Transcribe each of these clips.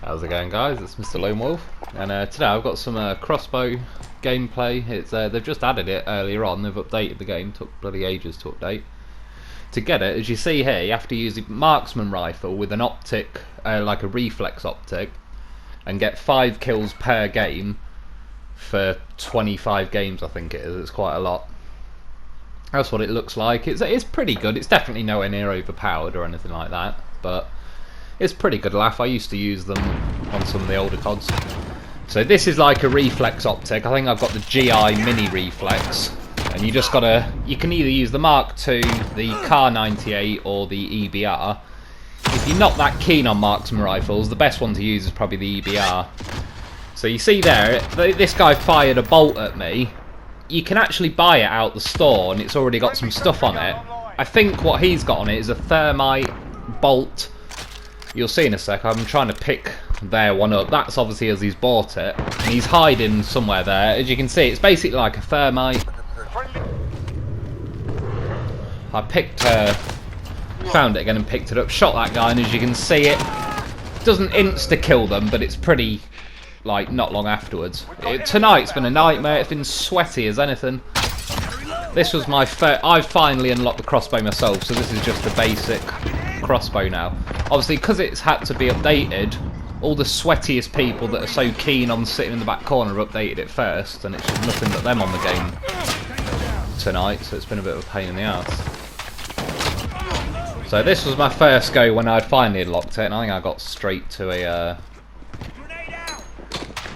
How's it going, guys? It's Mr. Lone Wolf, and today I've got some Crossbow gameplay. It's they've just added it earlier on. They've updated the game. Took bloody ages to update. To get it, as you see here, you have to use a marksman rifle with an optic, like a reflex optic, and get 5 kills per game for 25 games. I think it is. It's quite a lot. That's what it looks like. It's pretty good. It's definitely nowhere near overpowered or anything like that, but it's pretty good laugh. I used to use them on some of the older CODs. So this is like a reflex optic. I think I've got the GI mini reflex, and you just gotta. You can either use the Mark II, the Car 98, or the EBR. If you're not that keen on marksman rifles, the best one to use is probably the EBR. So you see there, this guy fired a bolt at me. You can actually buy it out the store, and it's already got some stuff on it. I think what he's got on it is a thermite bolt. You'll see in a sec. I'm trying to pick their one up. That's obviously as he's bought it, and he's hiding somewhere there. As you can see, it's basically like a thermite. I found it again and picked it up, shot that guy, and as you can see, it doesn't insta-kill them, but it's pretty, like, not long afterwards. Tonight's been a nightmare. It's been sweaty as anything. This was my first. I've finally unlocked the crossbow myself, so this is just the basic crossbow now. Obviously, because it's had to be updated, all the sweatiest people that are so keen on sitting in the back corner have updated it first, and it's just nothing but them on the game tonight, so it's been a bit of a pain in the ass. So this was my first go when I'd finally unlocked it, and I think I got straight to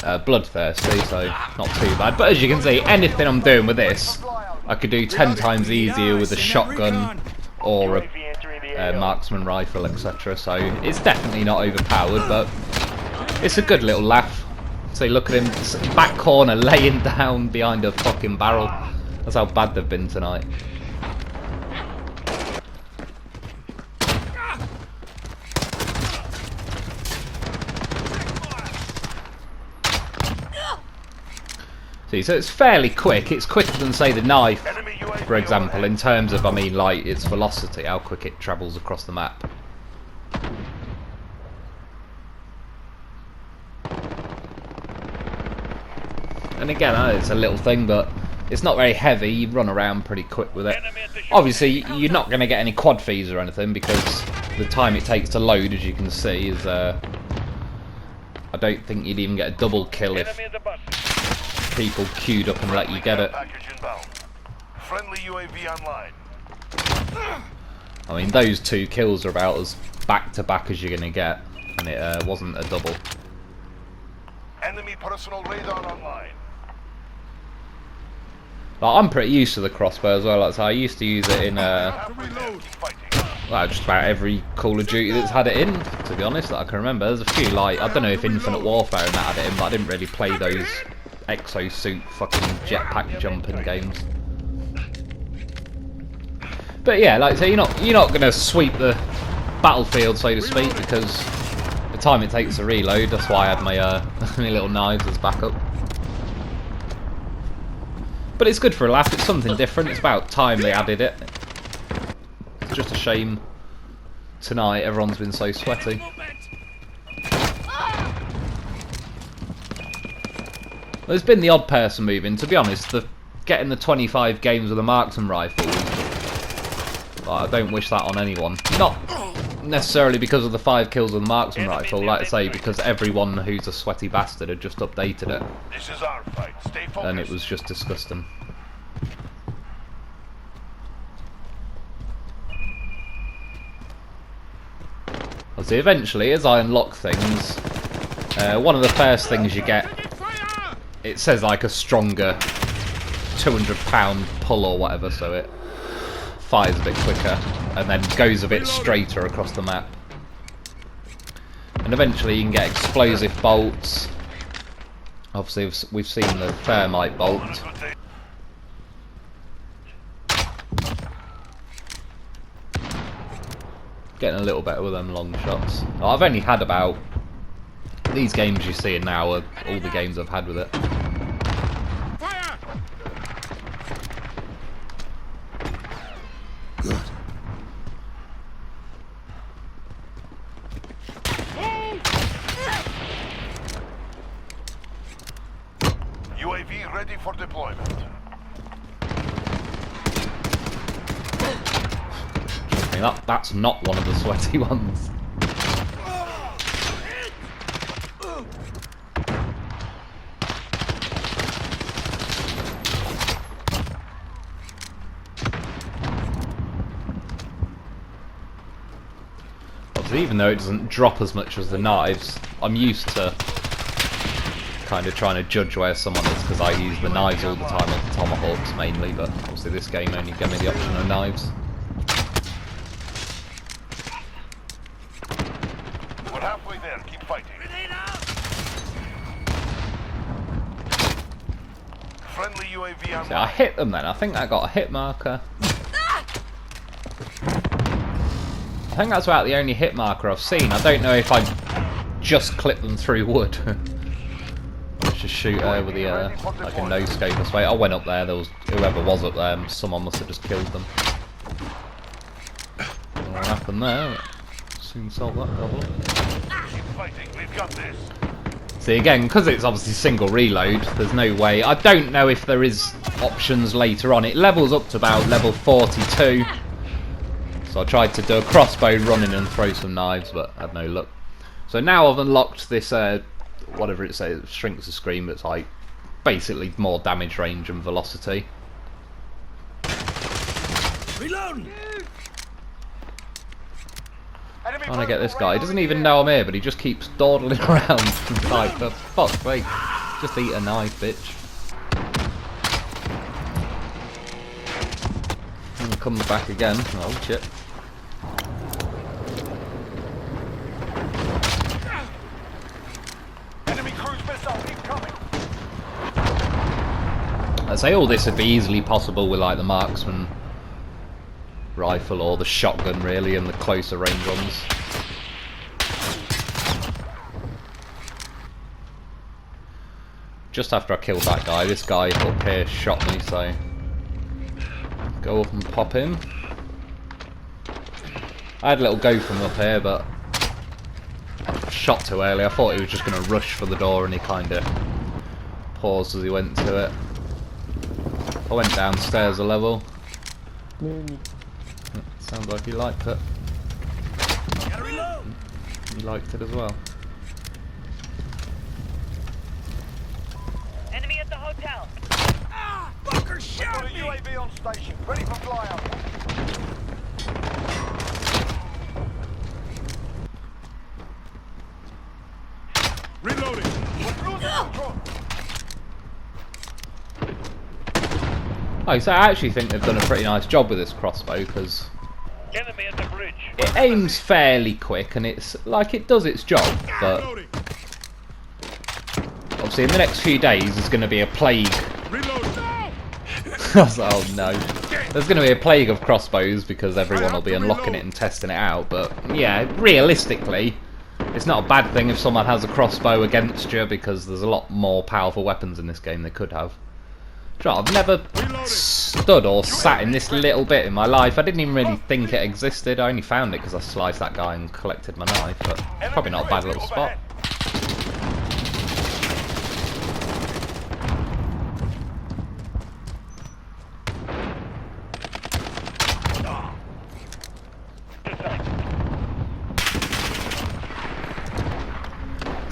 a bloodthirsty, so not too bad. But as you can see, anything I'm doing with this, I could do 10 times easier with a shotgun or a marksman rifle, etc. So it's definitely not overpowered, but it's a good little laugh. So look at him, back corner, laying down behind a fucking barrel. That's how bad they've been tonight. See, so it's fairly quick. It's quicker than, say, the knife, for example, in terms of, I mean, like, its velocity, how quick it travels across the map. And again, I know it's a little thing, but it's not very heavy. You run around pretty quick with it. Obviously, you're not going to get any quad fees or anything, because the time it takes to load, as you can see, is... I don't think you'd even get a double kill if people queued up and let you get it. Friendly UAV online. I mean, those 2 kills are about as back-to-back as you're going to get, and it wasn't a double. Enemy personal radar online. Like, I'm pretty used to the crossbow as well. Like, so I used to use it in well, just about every Call of Duty that's had it in, to be honest, that I can remember. There's a few, like, I don't know if Infinite Warfare and that had it in, but I didn't really play those exosuit fucking jetpack jumping games. But yeah, like I say, you're not gonna sweep the battlefield, so to speak, because the time it takes to reload. That's why I had my my little knives as backup. But it's good for a laugh. It's something different. It's about time they added it. It's just a shame tonight everyone's been so sweaty. There's been the odd person moving. To be honest, getting the 25 games with a marksman rifle, I don't wish that on anyone. Not necessarily because of the 5 kills with a marksman rifle, like I say, because everyone who's a sweaty bastard had just updated it. This is our fight. Stay focused. And it was just disgusting. I'll see, eventually, as I unlock things, one of the first things you get, it says like a stronger 200-pound pull or whatever, so it fires a bit quicker and then goes a bit straighter across the map. And eventually you can get explosive bolts. Obviously we've seen the thermite bolt. Getting a little better with them long shots. I've only had about... These games you're seeing now are all the games I've had with it. Good. UAV ready for deployment. I mean, that's not one of the sweaty ones. Even though it doesn't drop as much as the knives, I'm used to kind of trying to judge where someone is because I use the knives all the time, or the tomahawks mainly, but obviously this game only gave me the option of knives. We're halfway there, keep fighting. Friendly UAV See, I online. hit them then, I think I got a hit marker. I think that's about the only hit marker I've seen. I don't know if I just clipped them through wood. Let's just shoot over the like a no scope this way. I went up there. There was whoever was up there. Someone must have just killed them. What happened there? Soon solve that problem. Keep fighting, we've got this. See, again, because it's obviously single reload, there's no way. I don't know if there is options later on. It levels up to about level 42. So I tried to do a crossbow running and throw some knives, but had no luck. So now I've unlocked this, whatever it says, it shrinks the screen, but it's like basically more damage range and velocity. Reload! Trying to get this guy. He doesn't even know I'm here, but he just keeps dawdling around. Like, for fuck's sake, just eat a knife, bitch. And comes back again. Oh shit. Enemy cruise missile incoming. I'd say all this would be easily possible with like the marksman rifle or the shotgun really, and the closer range ones. Just after I killed that guy, this guy up here shot me, so go up and pop him. I had a little go from up here, but I shot too early. I thought he was just going to rush for the door, and he kind of paused as he went to it. I went downstairs a level. Sounds like he liked it. He liked it as well. Enemy at the hotel. Ah! Fucker Got shot a me! UAV on station, ready for flyout. Reloading! We're losing control. Oh, so I actually think they've done a pretty nice job with this crossbow, because Enemy at the bridge. it aims fairly quick, and it's like it does its job, but Reloading! obviously in the next few days there's going to be a plague. Reload! Oh no. There's going to be a plague of crossbows because everyone will be unlocking it and testing it out, but yeah, realistically, it's not a bad thing if someone has a crossbow against you, because there's a lot more powerful weapons in this game they could have. Sure, I've never stood or sat in this little bit in my life. I didn't even really think it existed. I only found it because I sliced that guy and collected my knife, but probably not a bad little spot.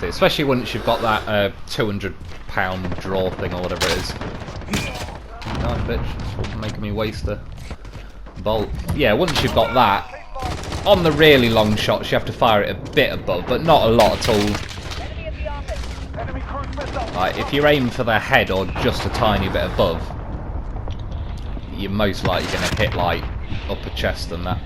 See, especially once you've got that £200 draw thing or whatever it is. Nice bitch, it's making me waste a bolt. Yeah, once you've got that, on the really long shots you have to fire it a bit above, but not a lot at all. Enemy at the office. Enemy cruise missile. Like, if you aim for their head or just a tiny bit above, you're most likely going to hit like upper chest and that.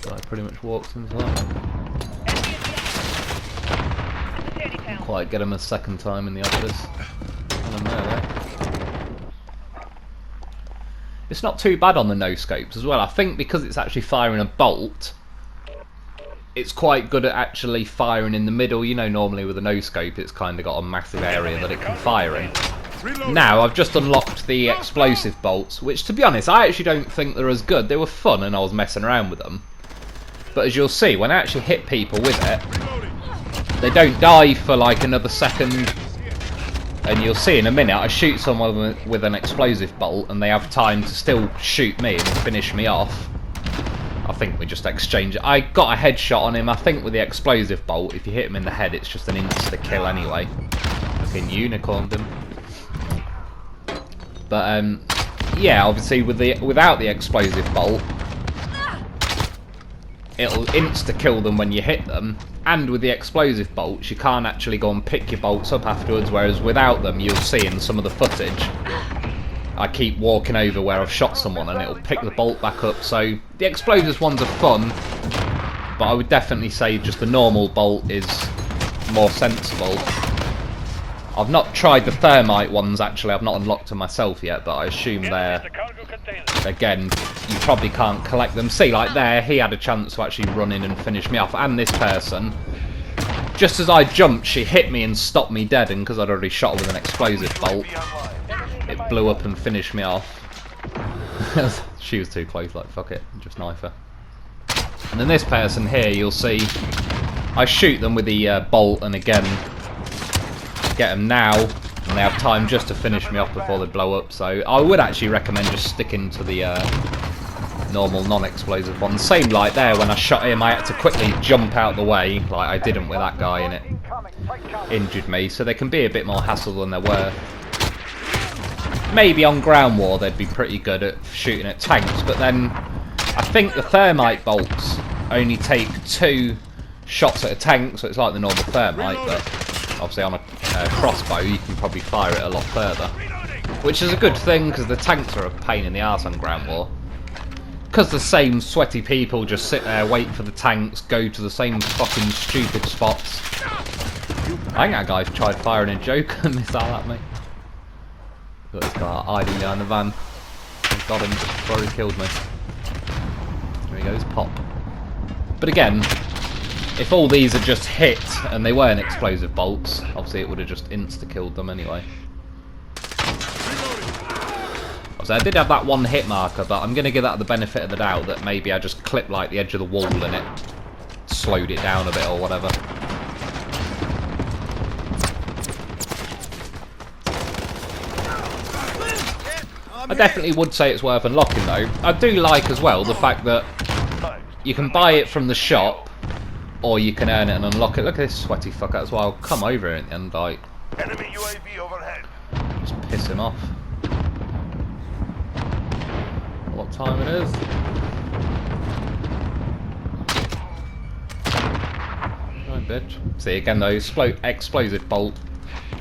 So I pretty much walked into that. Enemy at the office. Sandy town. Quite get him a second time in the office. And I'm there. It's not too bad on the no scopes as well. I think because it's actually firing a bolt, it's quite good at actually firing in the middle. You know, normally with a no scope it's kind of got a massive area that it can fire in. Now I've just unlocked the explosive bolts, which to be honest I actually don't think they're as good. They were fun and I was messing around with them. But as you'll see, when I actually hit people with it, they don't die for like another second. And you'll see in a minute, I shoot someone with an explosive bolt and they have time to still shoot me and finish me off. I think we just exchange it. I got a headshot on him. I think with the explosive bolt, if you hit him in the head, it's just an insta-kill anyway. Fucking unicorned him. But yeah, obviously without the explosive bolt, it'll insta-kill them when you hit them. And with the explosive bolts, you can't actually go and pick your bolts up afterwards, whereas without them, you'll see in some of the footage, I keep walking over where I've shot someone and it'll pick the bolt back up. So the explosives ones are fun, but I would definitely say just the normal bolt is more sensible. I've not tried the thermite ones actually, I've not unlocked them myself yet, but I assume they're, again, you probably can't collect them. See, like there, he had a chance to actually run in and finish me off, and this person, just as I jumped, she hit me and stopped me dead, and because I'd already shot her with an explosive bolt, it blew up and finished me off. She was too close, like fuck it, just knife her. And then this person here, you'll see, I shoot them with the bolt, and again, get them now, and they have time just to finish me off before they blow up. So I would actually recommend just sticking to the normal non-explosive ones. Same like there, when I shot him I had to quickly jump out the way, like I didn't with that guy, and it injured me. So they can be a bit more hassle than they're worth. Maybe on ground war they'd be pretty good at shooting at tanks, but then I think the thermite bolts only take 2 shots at a tank, so it's like the normal thermite, but obviously on a crossbow you can probably fire it a lot further, which is a good thing because the tanks are a pain in the arse on ground war, because the same sweaty people just sit there, wait for the tanks, go to the same fucking stupid spots. I think that guy's tried firing a Joker missile at me. Got this guy hiding behind the van. I got him before he killed me. There he goes, pop. But again, if all these are just hit and they weren't explosive bolts, obviously it would have just insta-killed them anyway. Obviously I did have that one hit marker, but I'm going to give that the benefit of the doubt that maybe I just clipped like the edge of the wall and it slowed it down a bit or whatever. I definitely would say it's worth unlocking though. I do like as well the fact that you can buy it from the shop, or you can earn it and unlock it. Look at this sweaty fucker as well. Come over here and like Enemy UAV overhead. just piss him off. What time it is? Right, bitch. See again though, explosive bolt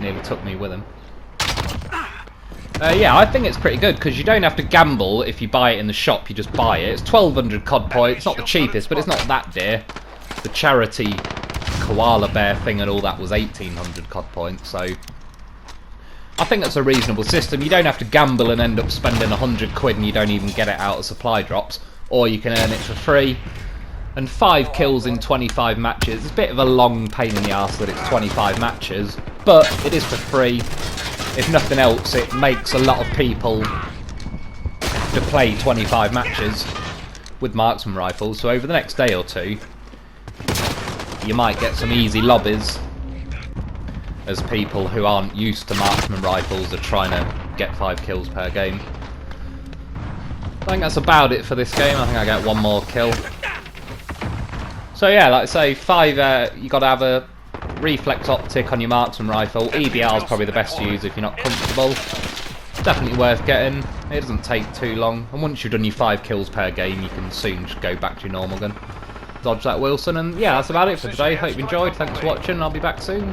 nearly took me with him. Yeah, I think it's pretty good because you don't have to gamble if you buy it in the shop. You just buy it. It's 1,200 COD points. Not the cheapest, but it's not that dear. The charity koala bear thing and all that was 1,800 COD points, so I think that's a reasonable system. You don't have to gamble and end up spending 100 quid and you don't even get it out of supply drops, or you can earn it for free. And 5 kills in 25 matches. It's a bit of a long pain in the arse that it's 25 matches, but it is for free. If nothing else, it makes a lot of people to play 25 matches with marksman rifles, so over the next day or two you might get some easy lobbies as people who aren't used to marksman rifles are trying to get 5 kills per game. I think that's about it for this game. I think I get 1 more kill. So yeah, like I say, 5, you got to have a reflex optic on your marksman rifle. EBR is probably the best to use if you're not comfortable. Definitely worth getting. It doesn't take too long, and once you've done your 5 kills per game you can soon just go back to your normal gun. Dodge that Wilson, and yeah, that's about it for today. Hope you enjoyed. Thanks for watching, I'll be back soon.